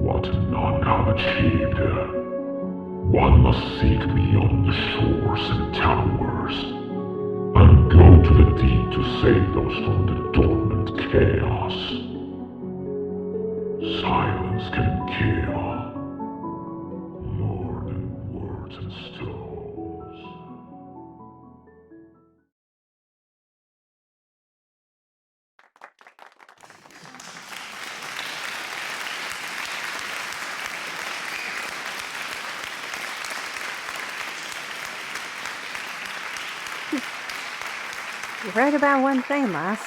What none have achieved, one must seek beyond the shores and towers, and go to the deep to save those from the dormant chaos. Silence can kill, more than words and stones. You read about one thing, lass.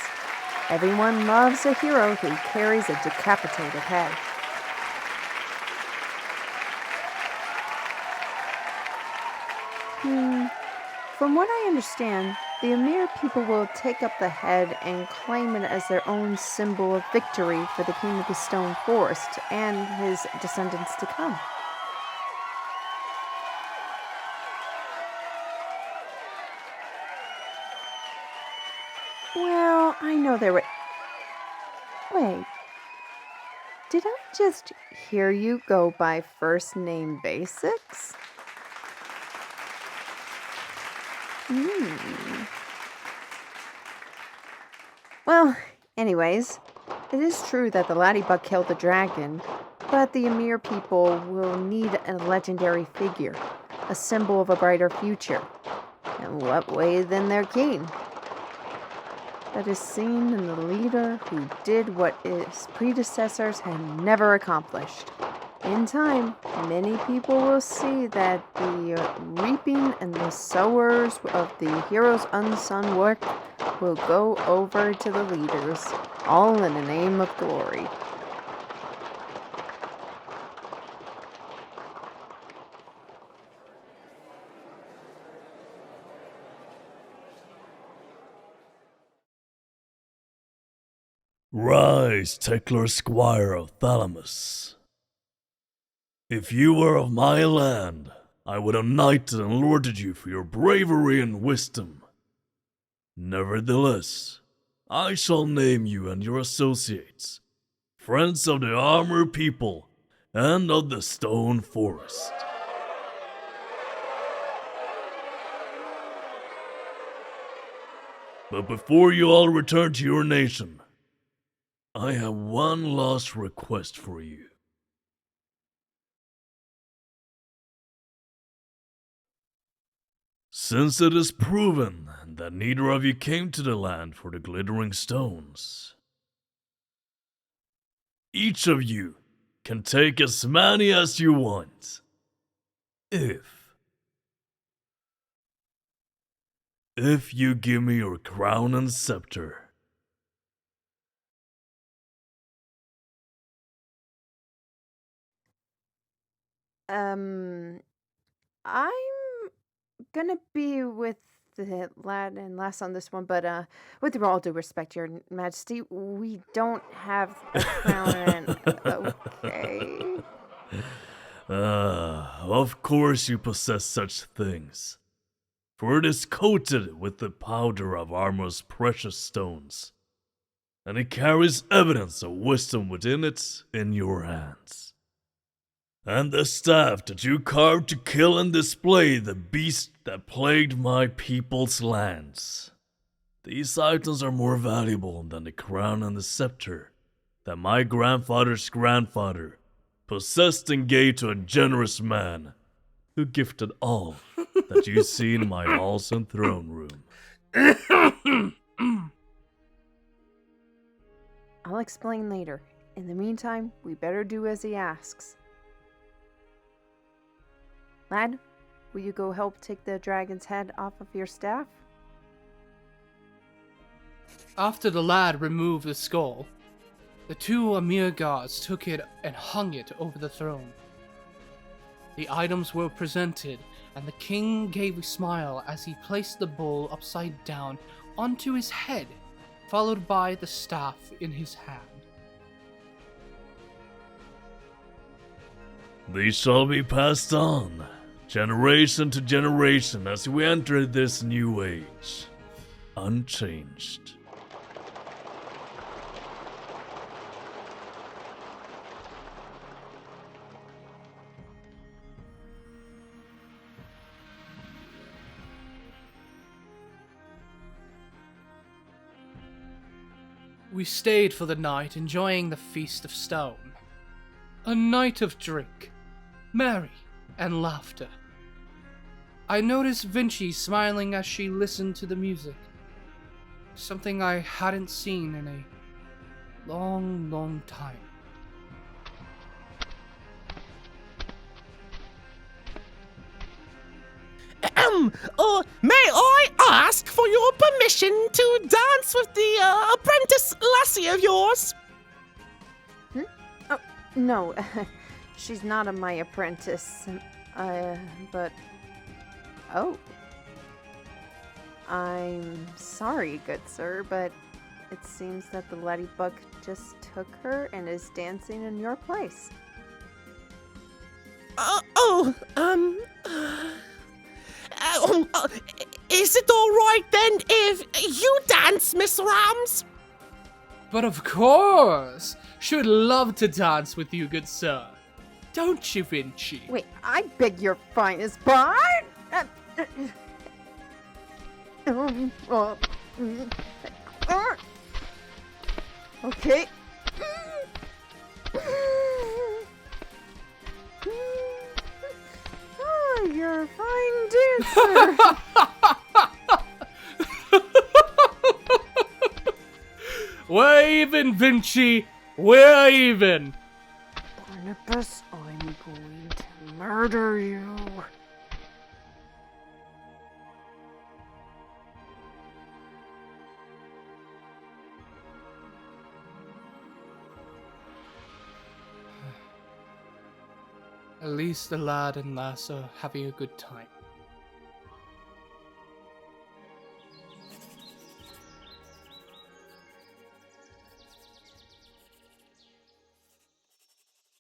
Everyone loves a hero who carries a decapitated head. From what I understand, the Amer people will take up the head and claim it as their own symbol of victory for the King of the Stone Forest and his descendants to come. Well, I know there were... Wait. Did I just hear you go by first name basics? Well, anyways, it is true that the ladybug killed the dragon, but the Amer people will need a legendary figure, a symbol of a brighter future. And what way than their king? That is seen in the leader who did what his predecessors had never accomplished. In time, many people will see that the reaping and the sowers of the hero's unsung work will go over to the leaders, all in the name of glory. Rise, Teklar Squire of Thalamus. If you were of my land, I would have knighted and lorded you for your bravery and wisdom. Nevertheless, I shall name you and your associates, friends of the Amer people and of the Stone Forest. But before you all return to your nation, I have one last request for you. Since it is proven that neither of you came to the land for the glittering stones, each of you can take as many as you want. If you give me your crown and scepter. I'm gonna be with the lad and lass on this one, but with all due respect, Your Majesty, we don't have a crown and... Okay. Of course you possess such things, for it is coated with the powder of Amer's precious stones, and it carries evidence of wisdom within it in your hands. And the staff that you carved to kill and display the beast that plagued my people's lands. These items are more valuable than the crown and the scepter that my grandfather's grandfather possessed and gave to a generous man who gifted all that you see in my halls and throne room. I'll explain later. In the meantime, we better do as he asks. Lad, will you go help take the dragon's head off of your staff? After the lad removed the skull, the two Amer gods took it and hung it over the throne. The items were presented, and the king gave a smile as he placed the bowl upside down onto his head, followed by the staff in his hand. These shall be passed on, generation to generation, as we enter this new age, unchanged. We stayed for the night, enjoying the Feast of Stone. A night of drink, merry, and laughter. I noticed Vinci smiling as she listened to the music. Something I hadn't seen in a long time. May I ask for your permission to dance with the apprentice lassie of yours? Oh, no. She's not my apprentice. But... Oh. I'm sorry, good sir, but it seems that the ladybug just took her and is dancing in your place. Is it alright then if you dance, Miss Rams? But of course! Should love to dance with you, good sir. Don't you, Vinci? Wait, I beg your finest pardon? Okay. Oh, you're a fine dancer. We're even, Vinci! We're even! Barnabas, I'm going to murder you. At least the lad and lass are having a good time.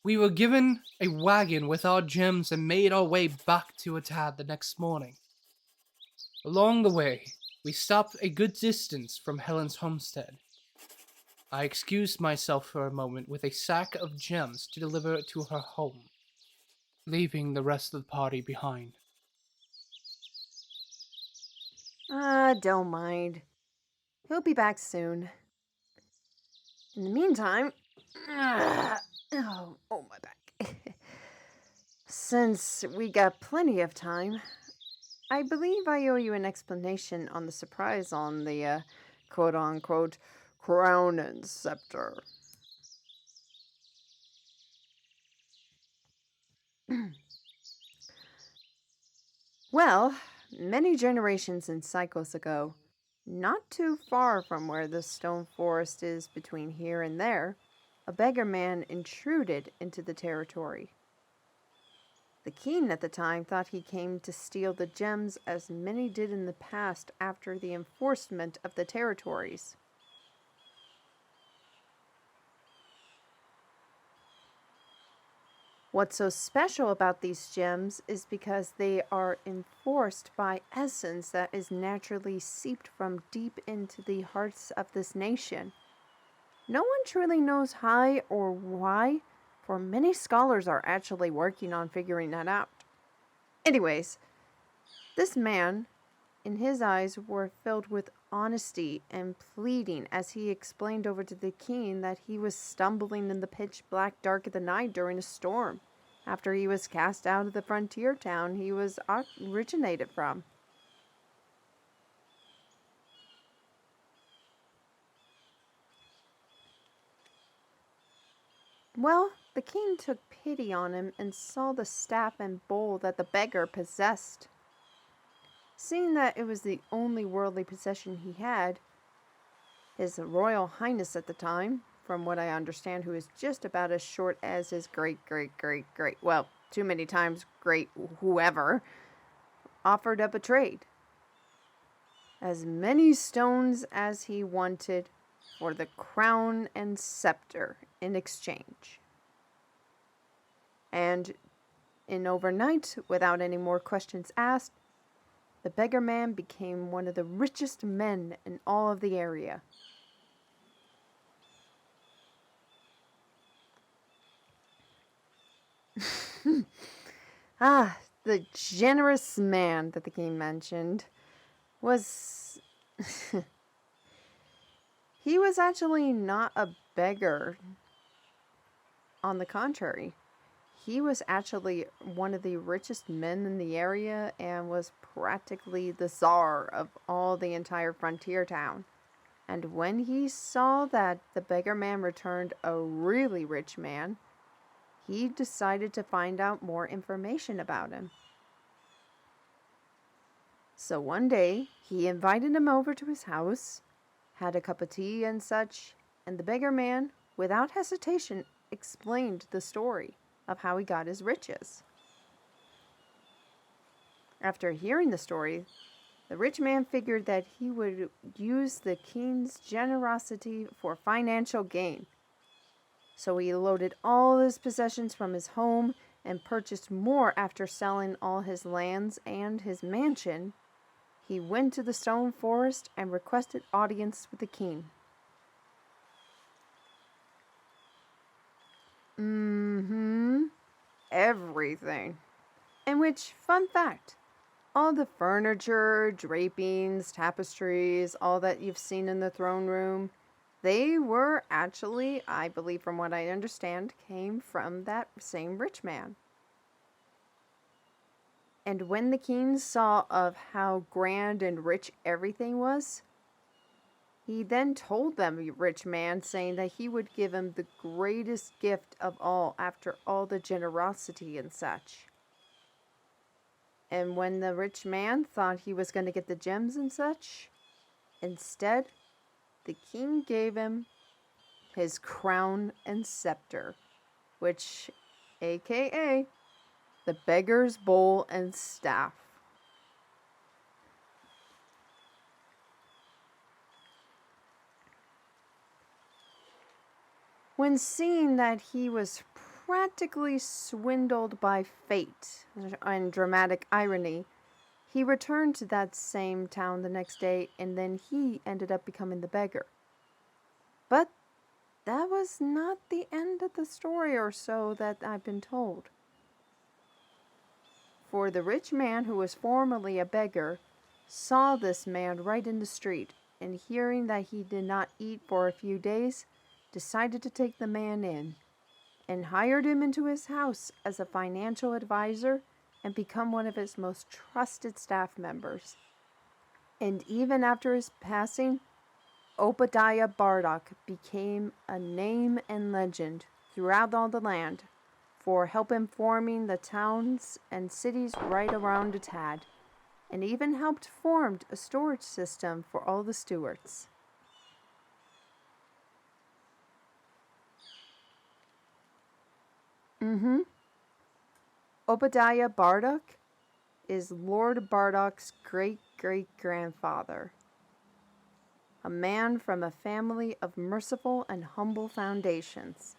We were given a wagon with our gems and made our way back to Atad the next morning. Along the way, we stopped a good distance from Helen's homestead. I excused myself for a moment with a sack of gems to deliver it to her home, leaving the rest of the party behind. Don't mind. He'll be back soon. In the meantime... Oh, my back. Since we got plenty of time, I believe I owe you an explanation on the surprise on the, quote-unquote, crown and scepter. Well, many generations and cycles ago, not too far from where the stone forest is between here and there, a beggar man intruded into the territory. The king at the time thought he came to steal the gems as many did in the past after the enforcement of the territories. What's so special about these gems is because they are enforced by essence that is naturally seeped from deep into the hearts of this nation. No one truly knows how or why, for many scholars are actually working on figuring that out. Anyways, this man, in his eyes, were filled with honesty and pleading as he explained over to the king that he was stumbling in the pitch black dark of the night during a storm, after he was cast out of the frontier town he was originated from. Well, the king took pity on him and saw the staff and bowl that the beggar possessed. Seeing that it was the only worldly possession he had, His Royal Highness at the time, from what I understand, who is just about as short as his great, well, too many times great whoever, offered up a trade. As many stones as he wanted for the crown and scepter in exchange. And in overnight, without any more questions asked, the beggar man became one of the richest men in all of the area. The generous man that the king mentioned was... he was actually not a beggar. On the contrary, he was actually one of the richest men in the area and was practically the czar of all the entire frontier town. And when he saw that the beggar man returned a really rich man, he decided to find out more information about him. So one day, he invited him over to his house, had a cup of tea and such, and the beggar man, without hesitation, explained the story of how he got his riches. After hearing the story, the rich man figured that he would use the king's generosity for financial gain. So he loaded all his possessions from his home and purchased more after selling all his lands and his mansion. He went to the stone forest and requested audience with the king. Everything. In which, fun fact, all the furniture, drapings, tapestries, all that you've seen in the throne room, they were actually, I believe from what I understand, came from that same rich man. And when the king saw of how grand and rich everything was, he then told the rich man, saying that he would give him the greatest gift of all after all the generosity and such. And when the rich man thought he was going to get the gems and such, instead, the king gave him his crown and scepter, which, aka, the beggar's bowl and staff. When seeing that he was practically swindled by fate and dramatic irony, he returned to that same town the next day, and then he ended up becoming the beggar. But that was not the end of the story, or so that I've been told. For the rich man who was formerly a beggar saw this man right in the street, and hearing that he did not eat for a few days, decided to take the man in and hired him into his house as a financial advisor and become one of his most trusted staff members. And even after his passing, Obadiah Bardock became a name and legend throughout all the land for helping forming the towns and cities right around Atad, and even helped form a storage system for all the stewards. Obadiah Bardock is Lord Bardock's great-great-grandfather. A man from a family of merciful and humble foundations.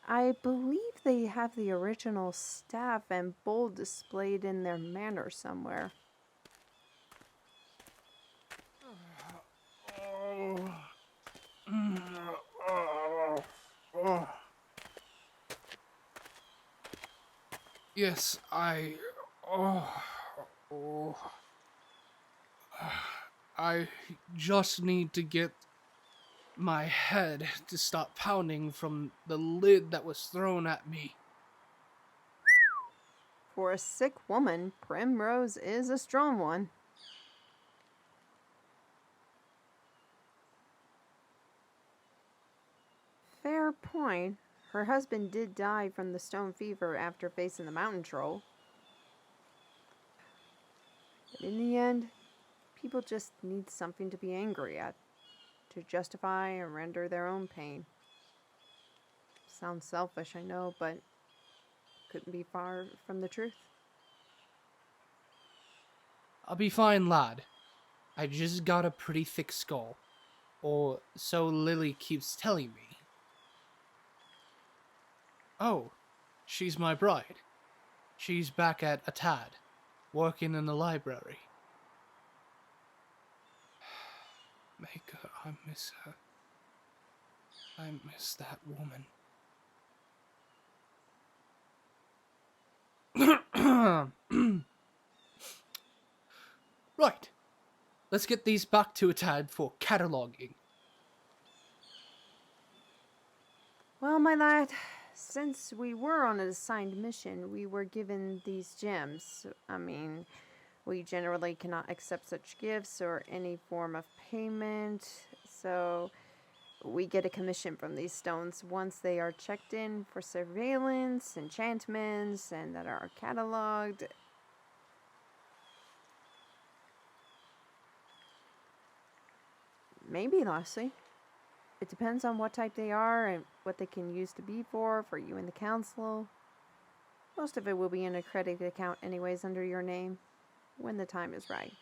I believe they have the original staff and bowl displayed in their manor somewhere. Yes, I just need to get my head to stop pounding from the lid that was thrown at me. For a sick woman, Primrose is a strong one. Fair point. Her husband did die from the stone fever after facing the mountain troll. But in the end, people just need something to be angry at, to justify and render their own pain. Sounds selfish, I know, but couldn't be far from the truth. I'll be fine, lad. I just got a pretty thick skull. Or so Lily keeps telling me. Oh, she's my bride. She's back at Atad, working in the library. Maker, I miss her. I miss that woman. Right. Let's get these back to Atad for cataloging. Well, my lad, since we were on an assigned mission, we were given these gems. I mean, we generally cannot accept such gifts or any form of payment, so we get a commission from these stones once they are checked in for surveillance, enchantments, and that are cataloged. Maybe, Lassie. It depends on what type they are and what they can use to be for you and the council. Most of it will be in a credit account anyways under your name, when the time is right.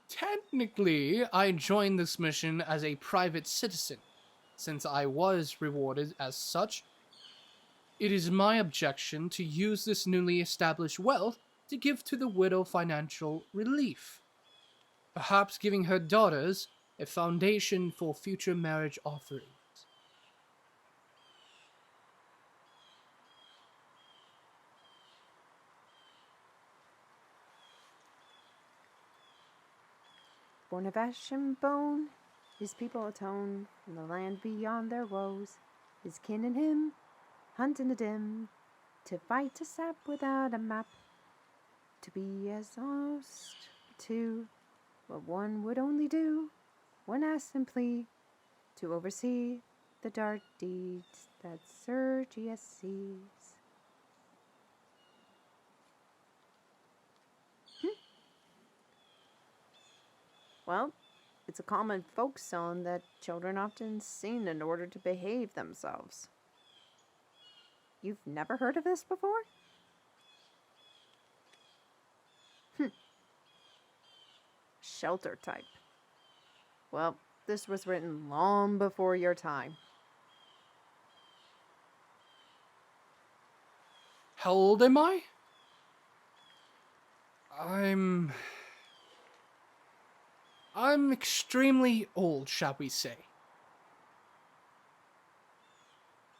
Technically, I joined this mission as a private citizen, since I was rewarded as such. It is my objection to use this newly established wealth to give to the widow financial relief, perhaps giving her daughters a foundation for future marriage offerings. Born of ash and bone, his people atone from the land beyond their woes. His kin and him hunt in the dim, to fight a sap without a map, to be as honest to what one would only do, one ask simply to oversee the dark deeds that Surgious sees. Well, it's a common folk song that children often sing in order to behave themselves. You've never heard of this before? Shelter type. Well, this was written long before your time. How old am I? I'm extremely old, shall we say.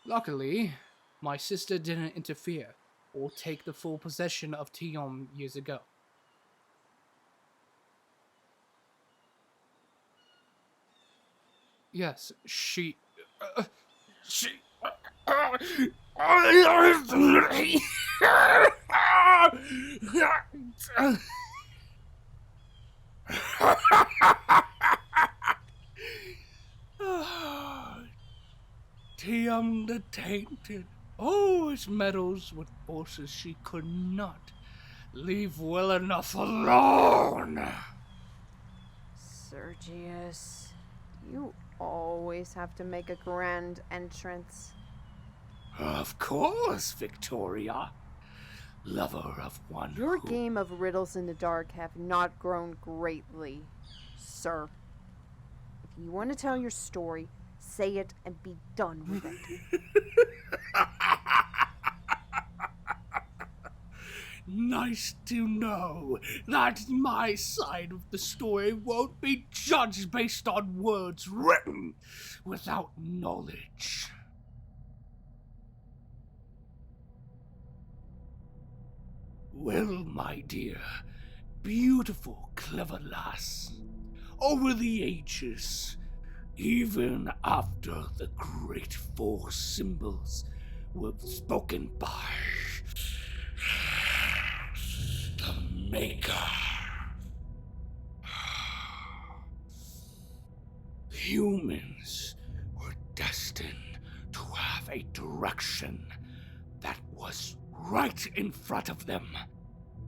Luckily, my sister didn't interfere or take the full possession of Tion years ago. Yes, she... Tion the Tainted always meddles with forces she could not leave well enough alone. Surgious, you always have to make a grand entrance. Of course, Victoria. Lover of one Your who... game of riddles in the dark have not grown greatly, sir. If you want to tell your story, say it and be done with it. Nice to know that my side of the story won't be judged based on words written without knowledge. Well, my dear, beautiful, clever lass, over the ages, even after the great four symbols were spoken by the Maker, humans were destined to have a direction that was right in front of them,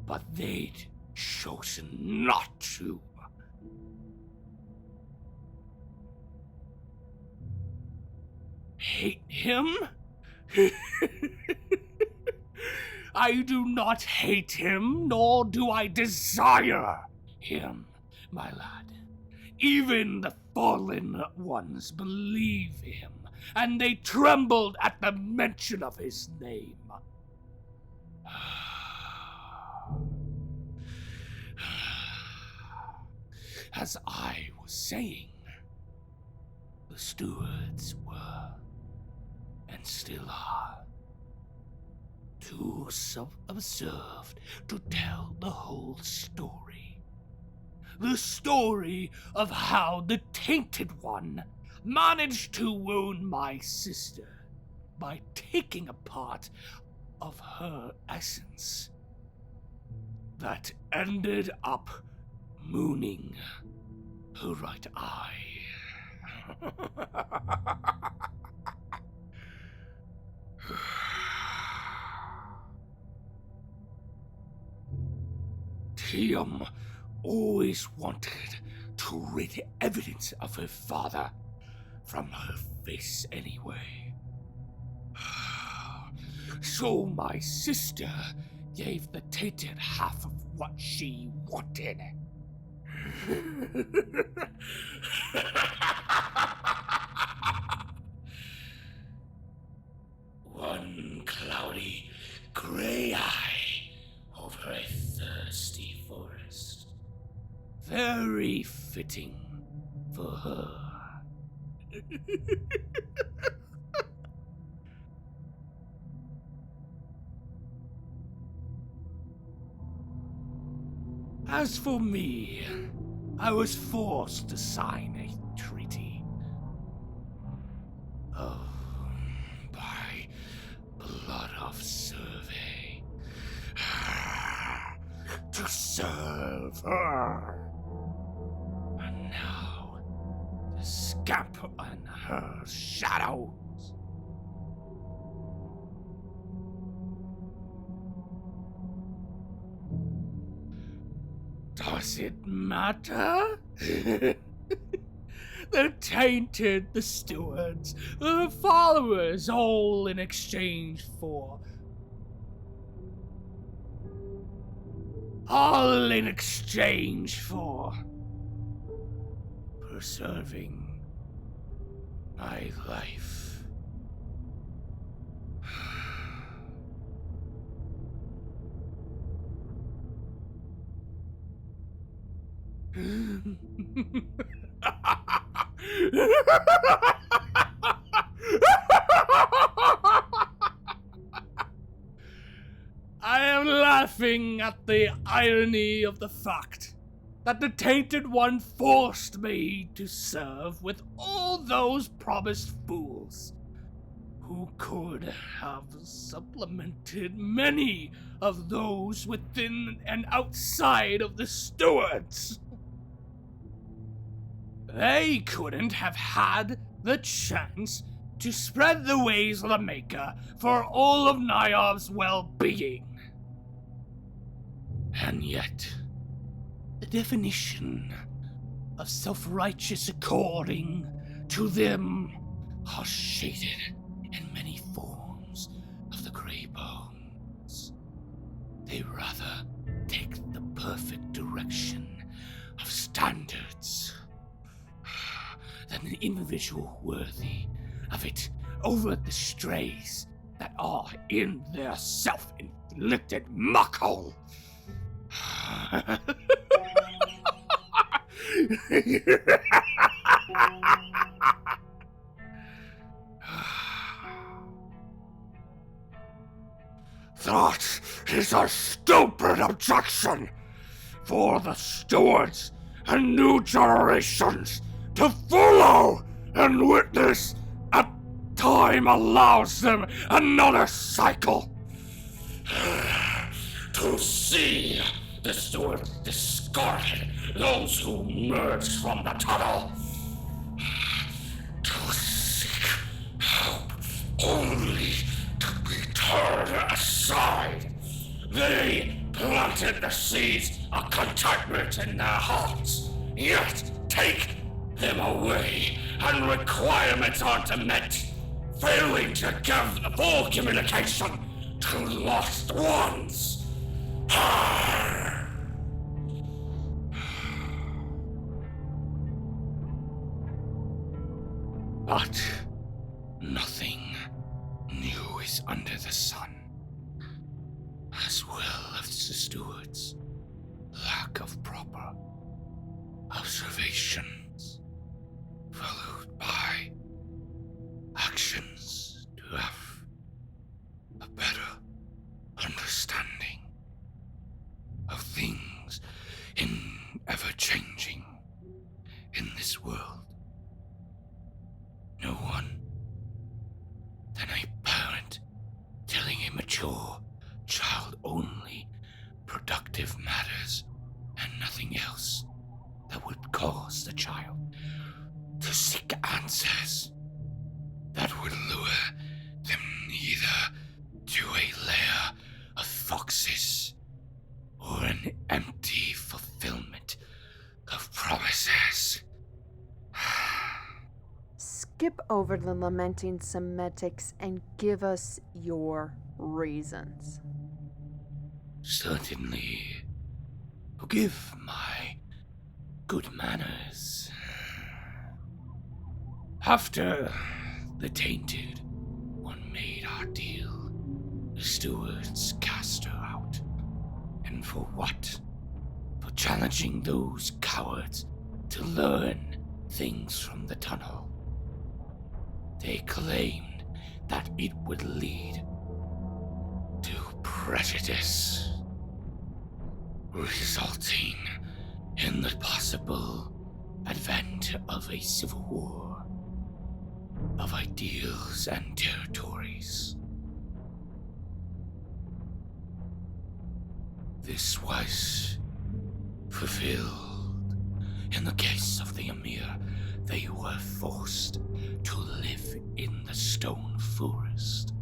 but they'd chosen not to. Hate him? I do not hate him, nor do I desire him, my lad. Even the fallen ones believe him, and they trembled at the mention of his name. As I was saying, the stewards were, and still are, too observed to tell the whole story. The story of how the Tainted One managed to wound my sister by taking a part of her essence that ended up mooning her right eye. Tiam always wanted to rid evidence of her father from her face anyway. So my sister gave the tainted half of what she wanted. One cloudy gray eye over a thirsty forest. Very fitting for her. As for me, I was forced to sign a treaty. Oh, by blood of survey, to serve her. And now, to scamp on her shadows. Does it matter? The tainted, the stewards, the followers, all in exchange for... all in exchange for... preserving my life. I am laughing at the irony of the fact that the Tainted One forced me to serve with all those promised fools who could have supplemented many of those within and outside of the stewards. They couldn't have had the chance to spread the ways of the Maker for all of Nyarv's well-being. And yet, the definition of self-righteous according to them are shaded in many forms of the grey bones. They rather take the perfect direction of standards than an individual worthy of it over the strays that are in their self-inflicted muckhole. That is a stupid objection for the stewards and new generations to follow and witness as time allows them another cycle. To see the stewards discarded those who emerged from the tunnel. To seek help only to be turned aside. They planted the seeds of contentment in their hearts, yet take them away, and requirements aren't met, failing to give full communication to lost ones. But nothing new is under the sun, as well as the steward's lack of proper observations, followed by actions to have a better understanding of things in ever-changing in this world. No one than a parent telling a mature child only productive matters and nothing else that would cause the child to seek answers that would lure them either to a lair of foxes or an empty fulfillment of promises. Skip over the lamenting Semitics and give us your reasons. Certainly. Forgive my good manners. After the tainted one made our deal, the stewards cast her out. And for what? For challenging those cowards to learn things from the tunnel. They claimed that it would lead to prejudice, resulting in the possible advent of a civil war of ideals and territories. This was fulfilled in the case of the Amer. They were forced to live in the stone forest,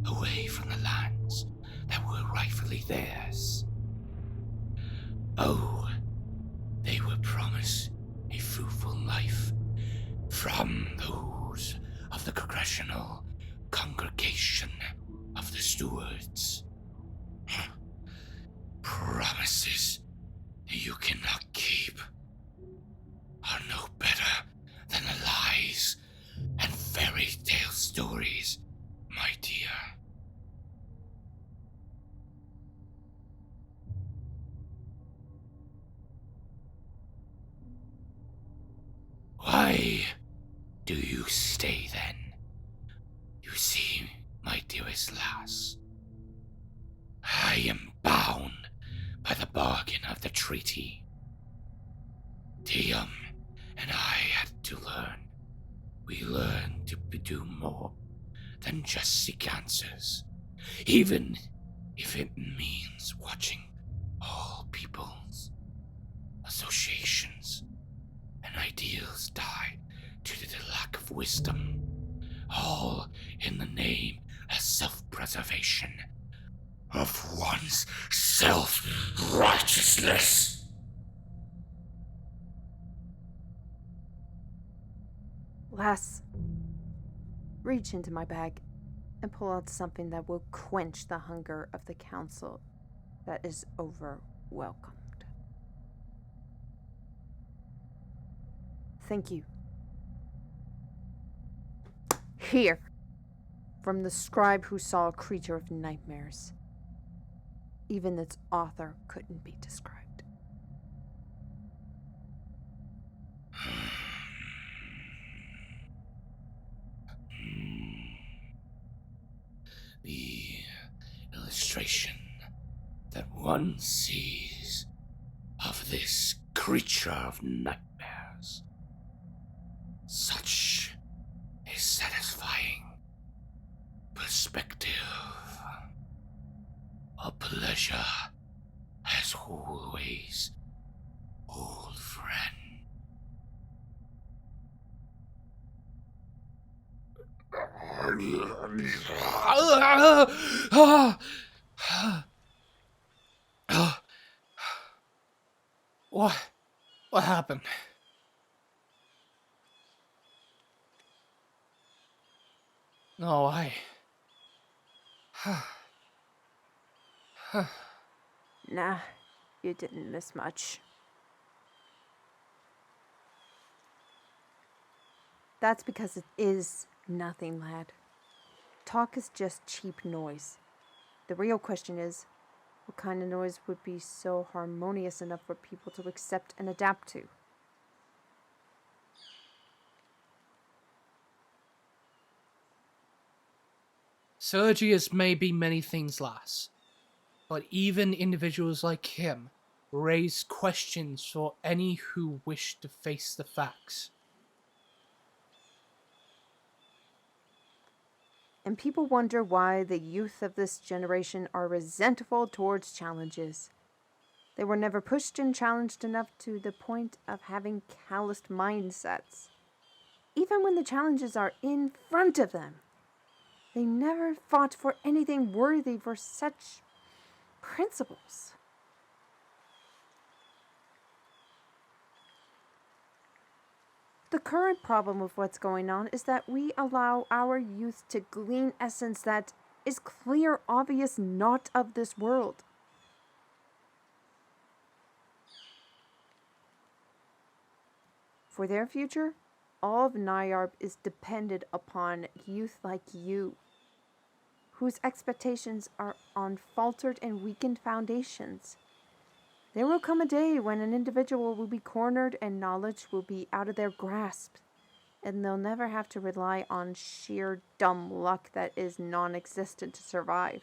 away from the lands that were rightfully theirs. Oh, they were promised a fruitful life from those of the congressional congregation of the stewards. Promises you cannot keep are no better than the lies and fairy tale stories, my dear. Why do you stay then? You see, my dearest lass, I am bound by the bargain of the treaty. Darion and I had to learn. We learned to do more than just seek answers, even if it means watching all people's associations and ideals die due to the lack of wisdom, all in the name of self-preservation, of one's self-righteousness. Lass, reach into my bag and pull out something that will quench the hunger of the council that is overwhelmed. Thank you. Here, from the scribe who saw a creature of nightmares. Even its author couldn't be described. The illustration that one sees of this creature of nightmares. Such a satisfying perspective. A pleasure as always, old friend. What happened? No, I Nah, you didn't miss much. That's because it is nothing, lad. Talk is just cheap noise. The real question is, what kind of noise would be so harmonious enough for people to accept and adapt to? Surgious may be many things, lass, but even individuals like him raise questions for any who wish to face the facts. And people wonder why the youth of this generation are resentful towards challenges. They were never pushed and challenged enough to the point of having calloused mindsets. Even when the challenges are in front of them, they never fought for anything worthy for such principles. The current problem with what's going on is that we allow our youth to glean essence that is clear, obvious, not of this world. For their future, all of Nyarb is dependent upon youth like you, whose expectations are on faltered and weakened foundations. There will come a day when an individual will be cornered and knowledge will be out of their grasp, and they'll never have to rely on sheer dumb luck that is non-existent to survive.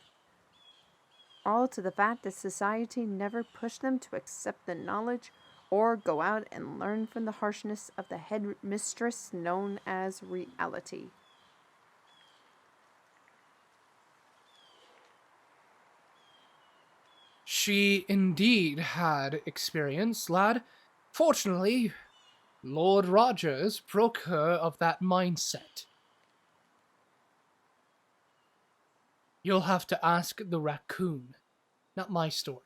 All to the fact that society never pushed them to accept the knowledge or go out and learn from the harshness of the headmistress known as reality. She indeed had experience, lad. Fortunately, Lord Rogers broke her of that mindset. You'll have to ask the raccoon, not my story.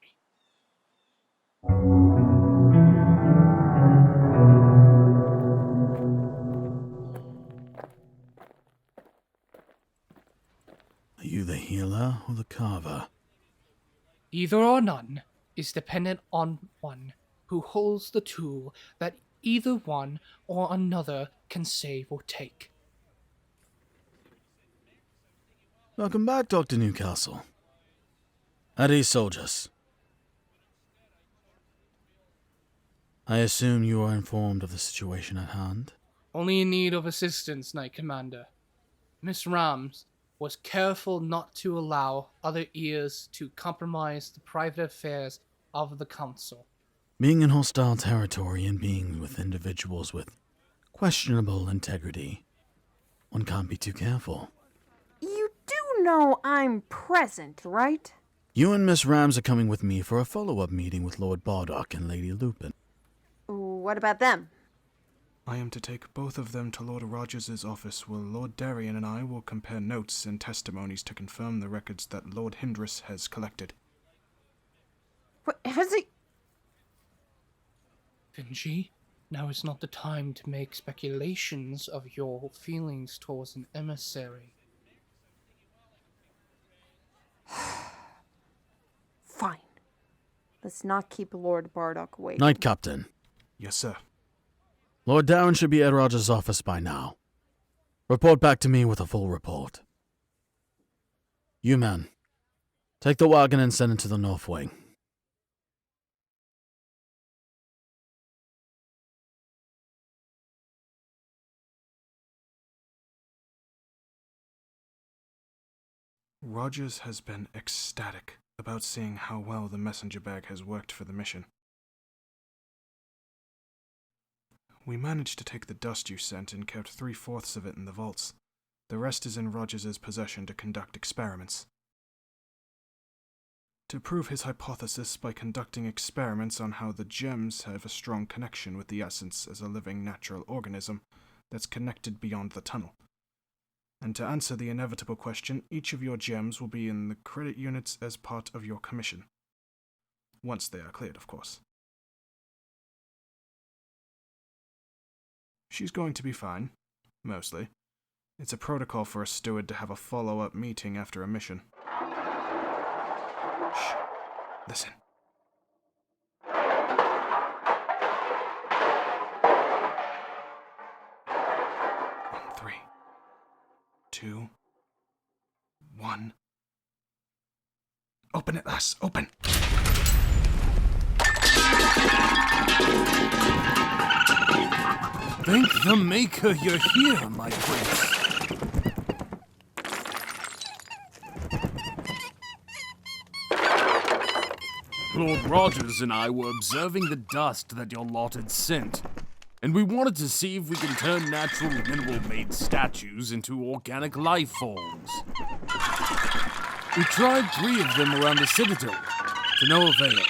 Are you the healer or the carver? Either or none is dependent on one who holds the tool that either one or another can save or take. Welcome back, Dr. Newcastle. At ease, soldiers. I assume you are informed of the situation at hand? Only in need of assistance, Knight Commander. Miss Rams was careful not to allow other ears to compromise the private affairs of the council. Being in hostile territory and being with individuals with questionable integrity, one can't be too careful. You do know I'm present, right? You and Miss Rams are coming with me for a follow-up meeting with Lord Bardock and Lady Lupin. What about them? I am to take both of them to Lord Rogers's office, where Lord Darion and I will compare notes and testimonies to confirm the records that Lord Hindress has collected. What, has he... Vinci, now is not the time to make speculations of your feelings towards an emissary. Fine. Let's not keep Lord Bardock waiting. Knight Captain. Yes, sir. Lord Darion should be at Rogers' office by now. Report back to me with a full report. You men, take the wagon and send it to the North Wing. Rogers has been ecstatic about seeing how well the messenger bag has worked for the mission. We managed to take the dust you sent and kept 3/4 of it in the vaults. The rest is in Rogers's possession to conduct experiments. To prove his hypothesis by conducting experiments on how the gems have a strong connection with the essence as a living natural organism that's connected beyond the tunnel. And to answer the inevitable question, each of your gems will be in the credit units as part of your commission. Once they are cleared, of course. She's going to be fine. Mostly. It's a protocol for a steward to have a follow-up meeting after a mission. Shh. Listen. 3, 2, 1. Open it, lass. Open. Thank the Maker you're here, my prince. Lord Rogers and I were observing the dust that your lot had sent, and we wanted to see if we can turn natural mineral-made statues into organic life forms. We tried 3 of them around the Citadel, to no avail.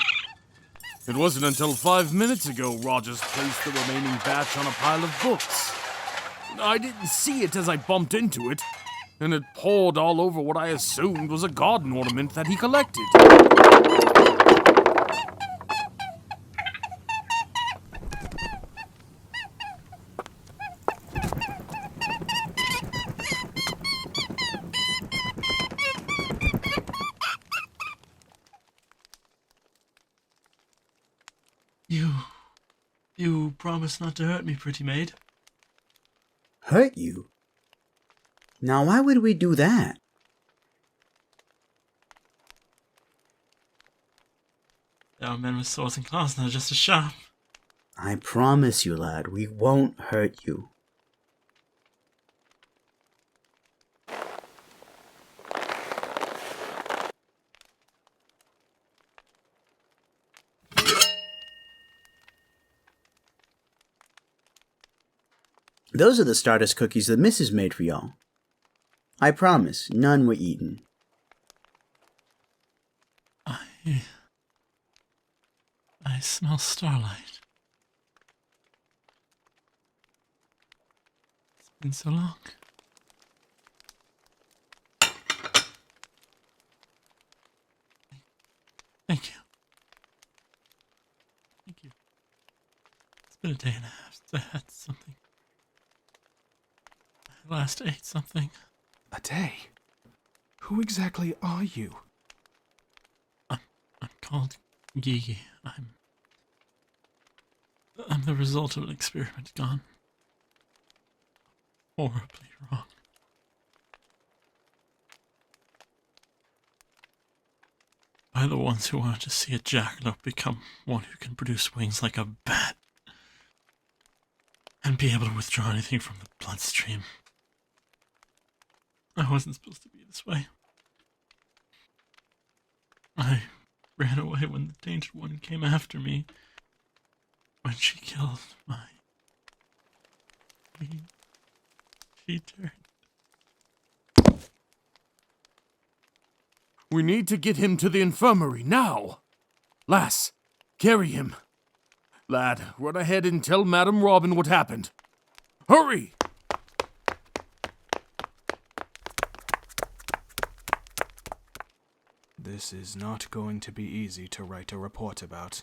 It wasn't until 5 minutes ago Rogers placed the remaining batch on a pile of books. I didn't see it as I bumped into it, and it poured all over what I assumed was a garden ornament that he collected. You promised not to hurt me, pretty maid. Hurt you? Now why would we do that? There are men with swords and claws now just as sharp. I promise you, lad, we won't hurt you. Those are the Stardust cookies the missus made for y'all. I promise, none were eaten. I smell starlight. It's been so long. Thank you. Thank you. It's been a day and a half since I had something. I last ate something. A day? Who exactly are you? I'm called Gigi. I'm the result of an experiment gone horribly wrong. By the ones who wanted to see a jackalope become one who can produce wings like a bat and be able to withdraw anything from the bloodstream. I wasn't supposed to be this way. I ran away when the Tainted One came after me. When she killed my... She turned... We need to get him to the infirmary, now! Lass, carry him. Lad, run ahead and tell Madame Robin what happened. Hurry! This is not going to be easy to write a report about.